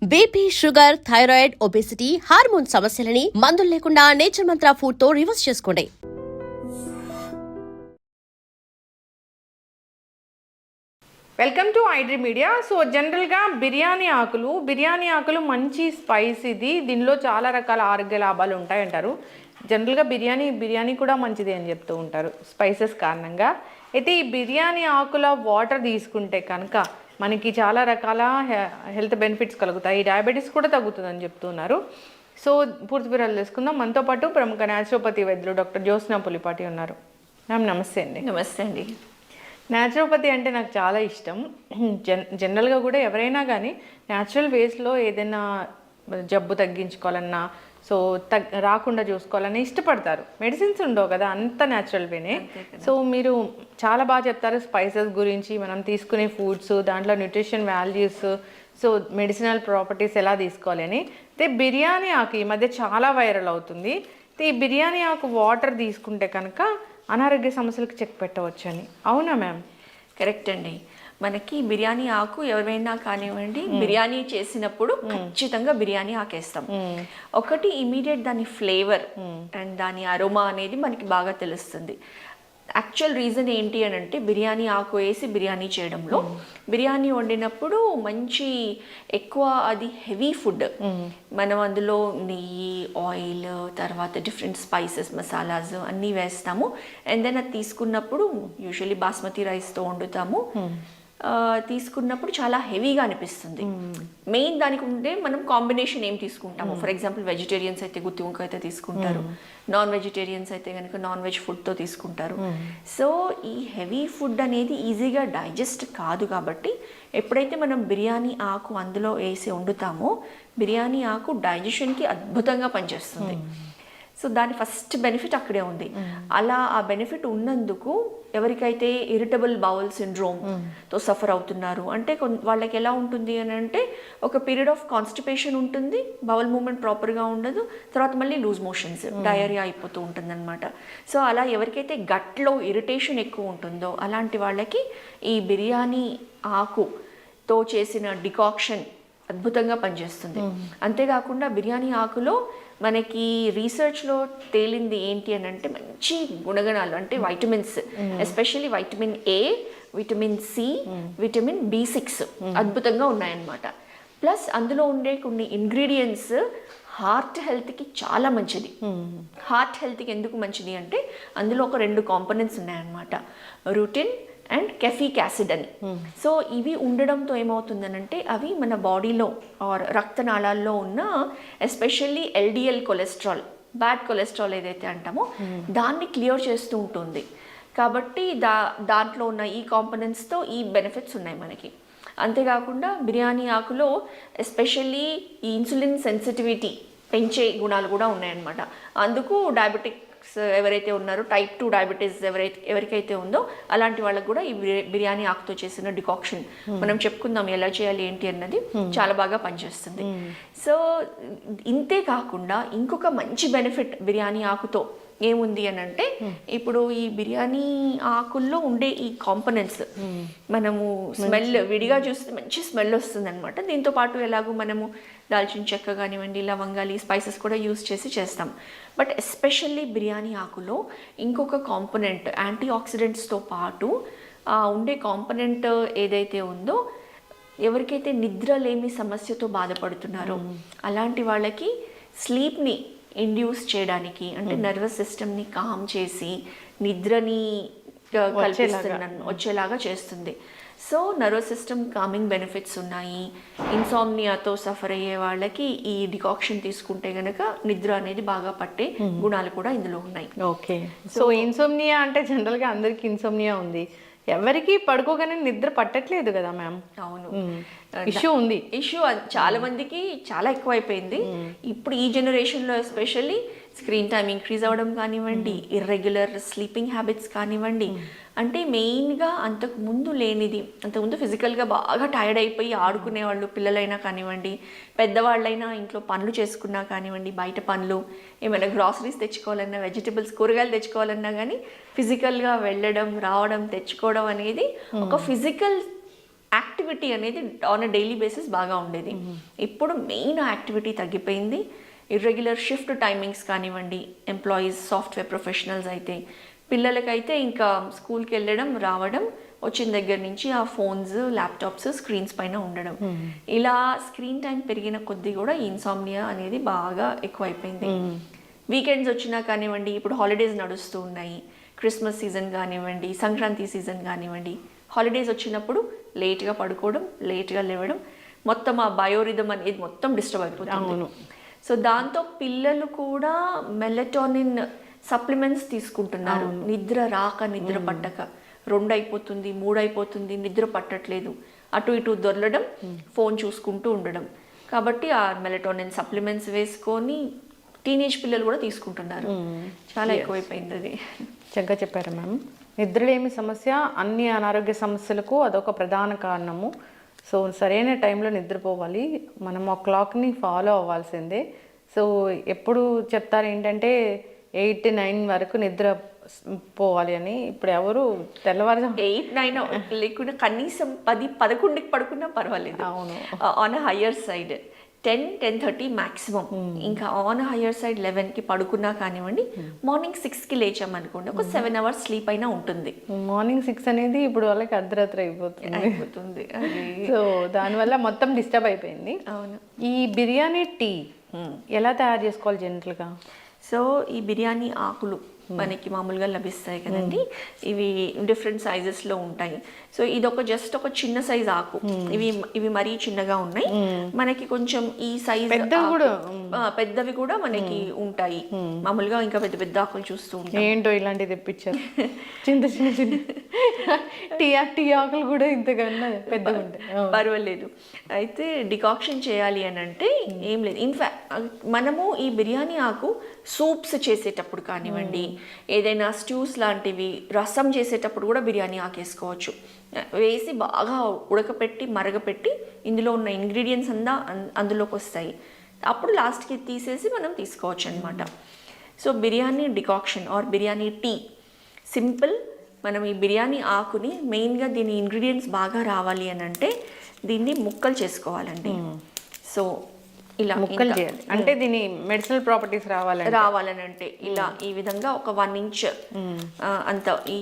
BP, sugar, thyroid, obesity, hormone సమస్యలని మందులు లేకుండా నేచర్ మంత్ర ఫుడ్ తో రివర్స్ చేసుకోండి. Welcome to iDream media. So జనరల్గా బిర్యానీ ఆకులు మంచి స్పైస్ ఇది. దీనిలో చాలా రకాల ఆరోగ్య లాభాలు ఉంటాయంటారు. జనరల్గా బిర్యానీ కూడా మంచిది అని చెప్తూ ఉంటారు స్పైసెస్ కారణంగా. అయితే ఈ బిర్యానీ ఆకుల వాటర్ తీసుకుంటే కనుక మనకి చాలా రకాల హెల్త్ బెనిఫిట్స్ కలుగుతాయి. డయాబెటీస్ కూడా తగ్గుతుందని చెప్తున్నారు. సో పూర్తి వివరాలు తెలుసుకుందాం. మనతో పాటు ప్రముఖ న్యాచురోపతి వైద్యులు డాక్టర్ జ్యోత్స్న పులిపాటి ఉన్నారు. మ్యామ్ నమస్తే అండి. నమస్తే అండి. న్యాచురోపతి అంటే నాకు చాలా ఇష్టం. జనరల్గా కూడా ఎవరైనా కానీ న్యాచురల్ వేస్లో ఏదైనా జబ్బు తగ్గించుకోవాలన్నా రాకుండా చూసుకోవాలని ఇష్టపడతారు. మెడిసిన్స్ ఉండవు కదా, అంత న్యాచురల్ వేనే. సో మీరు చాలా బాగా చెప్తారు స్పైసెస్ గురించి, మనం తీసుకునే ఫుడ్స్, దాంట్లో nutrition values, so medicinal properties ఎలా తీసుకోవాలి అని. అయితే బిర్యానీ ఆకు ఈ మధ్య చాలా వైరల్ అవుతుంది. అయితే ఈ బిర్యానీ ఆకు వాటర్ తీసుకుంటే కనుక అనారోగ్య సమస్యలకు చెక్ పెట్టవచ్చని, అవునా మ్యామ్? కరెక్ట్ అండి. మనకి బిర్యానీ ఆకు ఎవరైనా కానివ్వండి, బిర్యానీ చేసినప్పుడు ఖచ్చితంగా బిర్యానీ ఆకేస్తాం. ఒకటి ఇమీడియట్ దాని ఫ్లేవర్ అండ్ దాని అరోమా అనేది మనకి బాగా తెలుస్తుంది. యాక్చువల్ రీజన్ ఏంటి అని అంటే, బిర్యానీ ఆకు వేసి బిర్యానీ చేయడంలో, బిర్యానీ వండినప్పుడు మంచి ఎక్కువ అది హెవీ ఫుడ్, మనం అందులో నెయ్యి, ఆయిల్, తర్వాత డిఫరెంట్ స్పైసెస్, మసాలాస్ అన్నీ వేస్తాము. అండ్ దెన్ అది తీసుకున్నప్పుడు యూజువల్లీ బాస్మతి రైస్తో వండుతాము. తీసుకున్నప్పుడు చాలా హెవీగా అనిపిస్తుంది. మెయిన్ దానికి ఉంటే మనం కాంబినేషన్ ఏం తీసుకుంటాము. ఫర్ ఎగ్జాంపుల్ వెజిటేరియన్స్ అయితే గుత్తి వంకాయ అయితే తీసుకుంటారు, నాన్ వెజిటేరియన్స్ అయితే కనుక నాన్ వెజ్ ఫుడ్తో తీసుకుంటారు. సో ఈ హెవీ ఫుడ్ అనేది ఈజీగా డైజెస్ట్ కాదు. కాబట్టి ఎప్పుడైతే మనం బిర్యానీ ఆకు అందులో వేసి వండుతామో, బిర్యానీ ఆకు డైజెషన్కి అద్భుతంగా పనిచేస్తుంది. సో దాని ఫస్ట్ బెనిఫిట్ అక్కడే ఉంది. అలా ఆ బెనిఫిట్ ఉన్నందుకు ఎవరికైతే ఇరిటబుల్ బౌల్ సిండ్రోమ్తో సఫర్ అవుతున్నారు అంటే, వాళ్ళకి ఎలా ఉంటుంది అని అంటే, ఒక పీరియడ్ ఆఫ్ కాన్స్టిపేషన్ ఉంటుంది, బౌల్ మూమెంట్ ప్రాపర్గా ఉండదు, తర్వాత మళ్ళీ లూజ్ మోషన్స్, డయేరియా అయిపోతూ ఉంటుంది అనమాట. సో అలా ఎవరికైతే గట్లో ఇరిటేషన్ ఎక్కువ ఉంటుందో అలాంటి వాళ్ళకి ఈ బిర్యానీ ఆకుతో చేసిన డికాక్షన్ అద్భుతంగా పనిచేస్తుంది. అంతేకాకుండా బిర్యానీ ఆకులో మనకి రీసెర్చ్లో తేలింది ఏంటి అని అంటే, మంచి గుణగణాలు అంటే vitamins, especially vitamin A, vitamin C, vitamin B6 అద్భుతంగా ఉన్నాయన్నమాట. ప్లస్ అందులో ఉండే కొన్ని ఇంగ్రీడియంట్స్ హార్ట్ హెల్త్కి చాలా మంచిది. హార్ట్ హెల్త్కి ఎందుకు మంచిది అంటే, అందులో ఒక 2 కాంపోనెంట్స్ ఉన్నాయన్నమాట, రూటిన్ అండ్ కెఫిక్ యాసిడ్ అని. సో ఇవి ఉండడంతో ఏమవుతుందనంటే, అవి మన బాడీలో ఆర్ రక్తనాళాల్లో ఉన్న especially LDL cholesterol, bad cholesterol ఏదైతే అంటామో దాన్ని క్లియర్ చేస్తూ ఉంటుంది. కాబట్టి దాంట్లో ఉన్న ఈ కాంపోనెంట్స్తో ఈ బెనిఫిట్స్ ఉన్నాయి మనకి. అంతేకాకుండా బిర్యానీ ఆకులో ఎస్పెషల్లీ ఈ ఇన్సులిన్ సెన్సిటివిటీ పెంచే గుణాలు కూడా ఉన్నాయన్నమాట. అందుకు డయాబెటిక్ ఎవరైతే ఉన్నారో, టైప్ 2 డయాబెటీస్ ఎవరికైతే ఉందో అలాంటి వాళ్ళకు కూడా ఈ బిర్యానీ ఆకుతో చేసిన డికాక్షన్ మనం చెప్పుకుందాం ఎలా చేయాలి ఏంటి అన్నది చాలా బాగా పనిచేస్తుంది. సో ఇంతే కాకుండా ఇంకొక మంచి బెనిఫిట్ బిర్యానీ ఆకుతో ఏముంది అని అంటే, ఇప్పుడు ఈ బిర్యానీ ఆకుల్లో ఉండే ఈ కాంపోనెంట్స్ మనము స్మెల్ విడిగా చూస్తే మంచి స్మెల్ వస్తుంది అనమాట. దీంతో పాటు ఎలాగో మనము దాల్చిన చెక్క కానివ్వండి, లవంగాలు, స్పైసెస్ కూడా యూస్ చేసి చేస్తాం. బట్ ఎస్పెషల్లీ బిర్యానీ ఆకులో ఇంకొక కాంపోనెంట్, యాంటీ ఆక్సిడెంట్స్తో పాటు ఉండే కాంపోనెంట్ ఏదైతే ఉందో, ఎవరికైతే నిద్రలేమి సమస్యతో బాధపడుతున్నారో అలాంటి వాళ్ళకి స్లీప్ని ఇండ్యూస్ చేయడానికి, అంటే నర్వస్ సిస్టమ్ని కామ్ చేసి నిద్రని వచ్చేలాగా చేస్తుంది. So nervous system coming benefits ఉన్నాయి. ఇన్సామ్నియాతో సఫర్ అయ్యే వాళ్ళకి ఈ డికాక్షన్ తీసుకుంటే గనక నిద్ర అనేది బాగా పట్టే గుణాలు కూడా ఇందులో ఉన్నాయి. ఓకే. సో ఇన్సోమ్నియా అంటే జనరల్గా అందరికి ఇన్సోమ్నియా ఉంది, ఎవరికి పడుకోగానే నిద్ర పట్టట్లేదు కదా మ్యామ్? అవును, ఇష్యూ ఉంది. ఇష్యూ చాలా మందికి చాలా ఎక్కువైపోయింది ఇప్పుడు ఈ జనరేషన్లో. ఎస్పెషల్లీ స్క్రీన్ టైం ఇంక్రీజ్ అవ్వడం కానివ్వండి, ఇర్రెగ్యులర్ స్లీపింగ్ హ్యాబిట్స్ కానివ్వండి, అంటే మెయిన్గా అంతకుముందు లేనిది. అంతకుముందు ఫిజికల్గా బాగా టైర్డ్ అయిపోయి ఆడుకునే వాళ్ళు, పిల్లలైనా కానివ్వండి, పెద్దవాళ్ళైనా ఇంట్లో పనులు చేసుకున్నా కానివ్వండి, బయట పనులు, ఏమైనా గ్రాసరీస్ తెచ్చుకోవాలన్నా, వెజిటబుల్స్, కూరగాయలు తెచ్చుకోవాలన్నా కానీ ఫిజికల్గా వెళ్ళడం, రావడం, తెచ్చుకోవడం అనేది ఒక ఫిజికల్ యాక్టివిటీ అనేది ఆన్ అ డైలీ బేసిస్ బాగా ఉండేది. ఇప్పుడు మెయిన్ యాక్టివిటీ తగ్గిపోయింది. ఇర్రెగ్యులర్ షిఫ్ట్ టైమింగ్స్ కానివ్వండి, ఎంప్లాయీస్ సాఫ్ట్వేర్ ప్రొఫెషనల్స్ అయితే, పిల్లలకైతే ఇంకా స్కూల్కి వెళ్ళడం రావడం, వచ్చిన దగ్గర నుంచి ఆ ఫోన్స్ ల్యాప్టాప్స్ స్క్రీన్స్ పైన ఉండడం, ఇలా స్క్రీన్ టైం పెరిగిన కొద్దీ కూడా ఇన్సామ్నియా అనేది బాగా ఎక్కువైపోయింది. వీకెండ్స్ వచ్చినా కానివ్వండి, ఇప్పుడు హాలిడేస్ నడుస్తూ ఉన్నాయి, క్రిస్మస్ సీజన్ కానివ్వండి, సంక్రాంతి సీజన్ కానివ్వండి, హాలిడేస్ వచ్చినప్పుడు లేట్గా పడుకోవడం, లేట్గా లేవడం, మొత్తం ఆ బయోరిథం అనేది మొత్తం డిస్టర్బ్ అయిపోతుంది. సో దాంతో పిల్లలు కూడా మెలటోనిన్ సప్లిమెంట్స్ తీసుకుంటున్నారు. నిద్ర రాక, నిద్ర పట్టక 2 అయిపోతుంది, 3 అయిపోతుంది, నిద్ర పట్టట్లేదు, అటు ఇటు దొరలడం, ఫోన్ చూసుకుంటూ ఉండడం. కాబట్టి ఆ మెలటోనిన్ సప్లిమెంట్స్ వేసుకొని టీనేజ్ పిల్లలు కూడా తీసుకుంటున్నారు. చాలా ఎక్కువైపోయింది అది. చక్కగా చెప్పారు మ్యామ్. నిద్రలేమి సమస్య అన్ని అనారోగ్య సమస్యలకు అదొక ప్రధాన కారణము. సో సరైన టైంలో నిద్రపోవాలి, మనం ఆ క్లాక్ని ఫాలో అవ్వాల్సిందే. సో ఎప్పుడు చెప్తారు ఏంటంటే 8-9 వరకు నిద్ర పోవాలి అని. ఇప్పుడు ఎవరు తెల్లవారు 8-9 లేకుండా కనీసం 10-11కి పడుకున్నా పర్వాలేదు. అవును, on a higher side 10-10:30 maximum. ఇంకా ఆన్ హయ్యర్ సైడ్ 11కి పడుకున్నా కానివ్వండి, మార్నింగ్ 6కి లేచామనుకోండి, ఒక 7 hours స్లీప్ అయినా ఉంటుంది. మార్నింగ్ 6 అనేది ఇప్పుడు వాళ్ళకి అర్ధరాత్రి అయిపోతుంది. సో దానివల్ల మొత్తం డిస్టర్బ్ అయిపోయింది. అవును. ఈ బిర్యానీ టీ ఎలా తయారు చేసుకోవాలి జనరల్గా? సో ఈ బిర్యానీ ఆకులు మనకి మామూలుగా లభిస్తాయి కదండి, ఇవి డిఫరెంట్ సైజెస్లో ఉంటాయి. సో ఇది జస్ట్ ఒక చిన్న సైజ్ ఆకు, ఇవి మరీ చిన్నగా ఉన్నాయి. మనకి కొంచెం ఈ సైజ్ పెద్దవి కూడా మనకి ఉంటాయి. మామూలుగా ఇంకా పెద్ద పెద్ద ఆకులు చూస్తూ ఉంటాయి. ఏంటో ఇలాంటివి తెప్పించారు, చిన్న చిన్న చిన్న టీ ఆకులు కూడా ఇంతకన్నా పెద్దగా ఉంటాయి. పర్వాలేదు. అయితే డికాక్షన్ చేయాలి అని అంటే ఏం లేదు. ఇన్ఫాక్ట్ మనము ఈ బిర్యానీ ఆకు సూప్స్ చేసేటప్పుడు కానివ్వండి, ఏదైనా స్ట్యూస్ లాంటివి రసం చేసేటప్పుడు కూడా బిర్యానీ ఆకేసుకోవచ్చు. వేసి బాగా ఉడకపెట్టి మరగపెట్టి ఇందులో ఉన్న ఇంగ్రీడియంట్స్ అంతా అందులోకి వస్తాయి. అప్పుడు లాస్ట్కి తీసేసి మనం తీసుకోవచ్చు అనమాట. So biryani decoction or biryani tea simple. మనం ఈ బిర్యానీ ఆకుని మెయిన్గా దీని ఇంగ్రీడియంట్స్ బాగా రావాలి అని అంటే దీన్ని ముక్కలు చేసుకోవాలండి. సో ఇలా ముక్కలు చేయాలి అంటే దీని మెడిసినల్ ప్రాపర్టీస్ రావాలని అంటే ఇలా ఈ విధంగా ఒక 1 inch అంత ఈ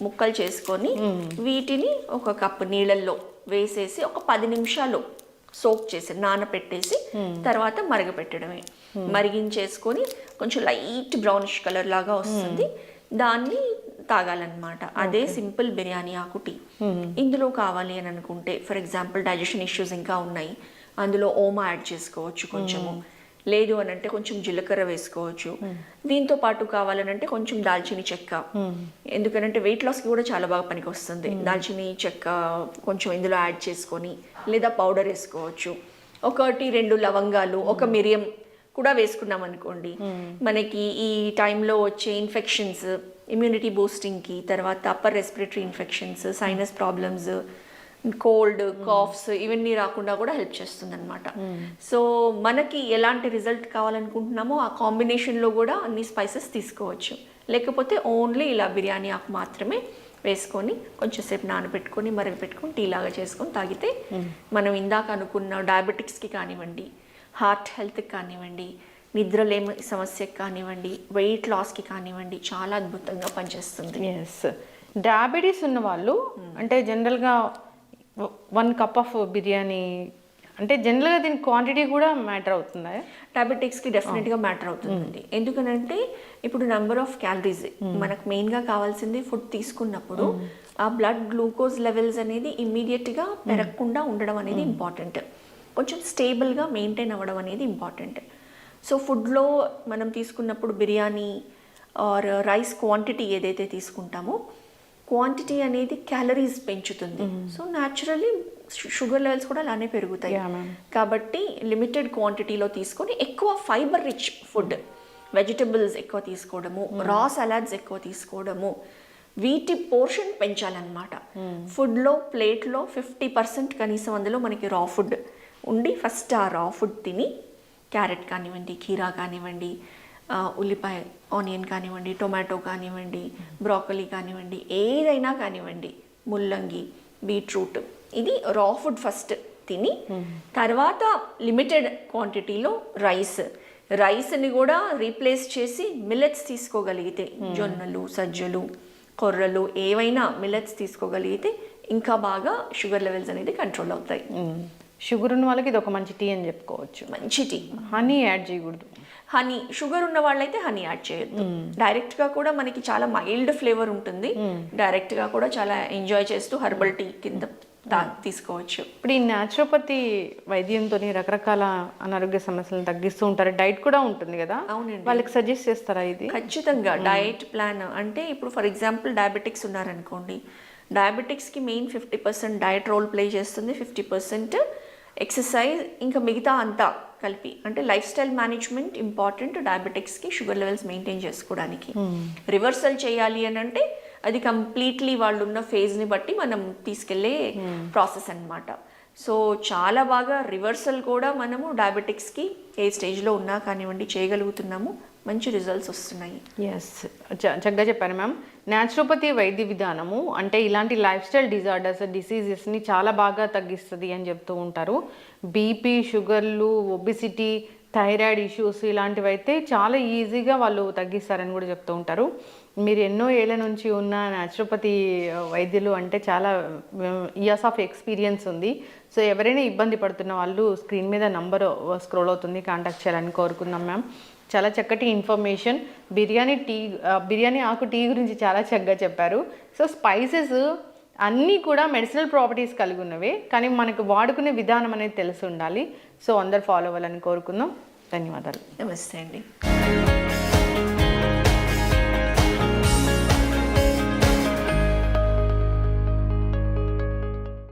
ముక్కలు చేసుకొని వీటిని ఒక కప్పు నీళ్ళల్లో వేసేసి ఒక 10 నిమిషాలు సోక్ చేసి నానపెట్టేసి తర్వాత మరగపెట్టడమే. మరిగించేసుకొని కొంచెం లైట్ బ్రౌనిష్ కలర్ లాగా వస్తుంది, దాన్ని తాగాలన్నమాట. అదే సింపుల్ బిర్యానీ ఆకు టీ. ఇందులో కావాలి అని అనుకుంటే ఫర్ ఎగ్జాంపుల్ డైజెషన్ ఇష్యూస్ ఇంకా ఉన్నాయి, అందులో ఓమా యాడ్ చేసుకోవచ్చు కొంచెము. లేదు అని అంటే కొంచెం జీలకర్ర వేసుకోవచ్చు. దీంతో పాటు కావాలనంటే కొంచెం దాల్చిని చెక్క, ఎందుకనంటే వెయిట్ లాస్కి కూడా చాలా బాగా పనికి వస్తుంది. దాల్చిని చెక్క కొంచెం ఇందులో యాడ్ చేసుకొని, లేదా పౌడర్ వేసుకోవచ్చు. 1-2 లవంగాలు, 1 మిరియం కూడా వేసుకున్నాం అనుకోండి, మనకి ఈ టైంలో వచ్చే ఇన్ఫెక్షన్స్, ఇమ్యూనిటీ బూస్టింగ్కి, తర్వాత upper respiratory infections, sinus problems, cold, calves ఇవన్నీ రాకుండా కూడా హెల్ప్ చేస్తుంది అనమాట. సో మనకి ఎలాంటి రిజల్ట్ కావాలనుకుంటున్నామో ఆ కాంబినేషన్లో కూడా అన్ని స్పైసెస్ తీసుకోవచ్చు. లేకపోతే ఓన్లీ ఇలా బిర్యానీ ఆకు మాత్రమే వేసుకొని కొంచెం సేపు నానబెట్టుకొని మరగపెట్టుకొని టీ లాగా చేసుకొని తాగితే మనం ఇందాక అనుకున్న డయాబెటిక్స్కి కానివ్వండి, హార్ట్ హెల్త్కి కానివ్వండి, నిద్రలేమి సమస్యకి కానివ్వండి, వెయిట్ లాస్కి కానివ్వండి చాలా అద్భుతంగా పనిచేస్తుంది. ఎస్, డయాబెటీస్ ఉన్న వాళ్ళు అంటే జనరల్గా 1 cup ఆఫ్ బిర్యానీ అంటే జనరల్గా దీని క్వాంటిటీ కూడా మ్యాటర్ అవుతుందా? డయాబెటిక్స్కి డెఫినెట్గా మ్యాటర్ అవుతుందండి. ఎందుకనంటే ఇప్పుడు నెంబర్ ఆఫ్ క్యాలరీస్ మనకు మెయిన్గా కావాల్సింది. ఫుడ్ తీసుకున్నప్పుడు ఆ బ్లడ్ గ్లూకోజ్ లెవెల్స్ అనేది ఇమ్మీడియట్గా పెరగకుండా ఉండడం అనేది ఇంపార్టెంట్, కొంచెం స్టేబుల్గా మెయింటైన్ అవ్వడం అనేది ఇంపార్టెంట్. సో ఫుడ్లో మనం తీసుకున్నప్పుడు బిర్యానీ ఆర్ రైస్ క్వాంటిటీ ఏదైతే తీసుకుంటామో క్వాంటిటీ అనేది క్యాలరీస్ పెంచుతుంది. సో న్యాచురల్లీ షుగర్ లెవెల్స్ కూడా అలానే పెరుగుతాయి. కాబట్టి లిమిటెడ్ క్వాంటిటీలో తీసుకొని ఎక్కువ ఫైబర్ రిచ్ ఫుడ్, వెజిటబుల్స్ ఎక్కువ తీసుకోవడము, రా సలాడ్స్ ఎక్కువ తీసుకోవడము, వీటి పోర్షన్ పెంచాలన్నమాట. ఫుడ్లో ప్లేట్లో 50% కనీసం అందులో మనకి రా ఫుడ్ ఉండి ఫస్ట్ ఆ రా ఫుడ్ తిని క్యారెట్ కానివ్వండి, కీరా కానివ్వండి, ఉల్లిపాయ ఆనియన్ కానివ్వండి, టొమాటో కానివ్వండి, బ్రాకలీ కానివ్వండి, ఏదైనా కానివ్వండి, ముల్లంగి, బీట్రూట్ ఇది రా ఫుడ్ ఫస్ట్ తిని తర్వాత లిమిటెడ్ క్వాంటిటీలో రైస్ని కూడా రీప్లేస్ చేసి మిల్లెట్స్ తీసుకోగలిగితే జొన్నలు, సజ్జలు, కొర్రలు ఏవైనా మిల్లెట్స్ తీసుకోగలిగితే ఇంకా బాగా షుగర్ లెవెల్స్ అనేది కంట్రోల్ అవుతాయి. షుగర్ ఉన్న వాళ్ళకి ఇది ఒక మంచి టీ అని చెప్పుకోవచ్చు. మంచి టీ. హనీ యాడ్ చేయకూడదు. హనీ షుగర్ ఉన్న వాళ్ళైతే హనీ యాడ్ చేయొద్దు. డైరెక్ట్గా కూడా మనకి చాలా మైల్డ్ ఫ్లేవర్ ఉంటుంది. డైరెక్ట్గా కూడా చాలా ఎంజాయ్ చేస్తూ హెర్బల్ టీ కింద తీసుకోవచ్చు. ఇప్పుడు ఈ న్యాచురోపతి వైద్యంతో రకరకాల అనారోగ్య సమస్యలను తగ్గిస్తూ ఉంటారు. డైట్ కూడా ఉంటుంది కదా, అవునండి. వాళ్ళకి సజెస్ట్ చేస్తారా ఇది? ఖచ్చితంగా డయట్ ప్లాన్ అంటే ఇప్పుడు ఫర్ ఎగ్జాంపుల్ డయాబెటిక్స్ ఉన్నారనుకోండి, డయాబెటిక్స్కి మెయిన్ 50% డయట్ రోల్ ప్లే చేస్తుంది, 50% ఎక్సర్సైజ్, ఇంకా మిగతా అంతా కలిపి అంటే లైఫ్ స్టైల్ మేనేజ్మెంట్ ఇంపార్టెంట్ డయాబెటిక్స్కి, షుగర్ లెవెల్స్ మెయింటైన్ చేసుకోవడానికి. రివర్సల్ చేయాలి అని అంటే అది కంప్లీట్లీ వాళ్ళు ఉన్న ఫేజ్ని బట్టి మనం తీసుకెళ్లే ప్రాసెస్ అన్నమాట. సో చాలా బాగా రివర్సల్ కూడా మనము డయాబెటిక్స్కి ఏ స్టేజ్లో ఉన్నా కానివ్వండి చేయగలుగుతున్నాము. మంచి రిజల్ట్స్ వస్తున్నాయి. ఎస్, చక్కగా చెప్పారు మ్యామ్. న్యాచురోపతి వైద్య విధానము అంటే ఇలాంటి లైఫ్ స్టైల్ డిసీజెస్ని చాలా బాగా తగ్గిస్తుంది అని చెప్తూ ఉంటారు. బీపీ, షుగర్లు, ఒబిసిటీ, థైరాయిడ్ ఇష్యూస్ ఇలాంటివి అయితే చాలా ఈజీగా వాళ్ళు తగ్గిస్తారని కూడా చెప్తూ ఉంటారు. మీరు ఎన్నో ఏళ్ళ నుంచి ఉన్న న్యాచురోపతి వైద్యులు అంటే చాలా ఇయర్స్ ఆఫ్ ఎక్స్పీరియన్స్ ఉంది. సో ఎవరైనా ఇబ్బంది పడుతున్న వాళ్ళు స్క్రీన్ మీద నంబర్ స్క్రోల్ అవుతుంది, కాంటాక్ట్ చేయాలని కోరుకుందాం మ్యామ్. చాలా చక్కటి ఇన్ఫర్మేషన్. బిర్యానీ ఆకు టీ గురించి చాలా చక్కగా చెప్పారు. సో స్పైసెస్ అన్నీ కూడా మెడిసినల్ ప్రాపర్టీస్ కలిగి ఉన్నవే, కానీ మనకు వాడుకునే విధానం అనేది తెలిసి ఉండాలి. సో అందరు ఫాలో అవ్వాలని కోరుకుందాం. ధన్యవాదాలు. నమస్తే అండి.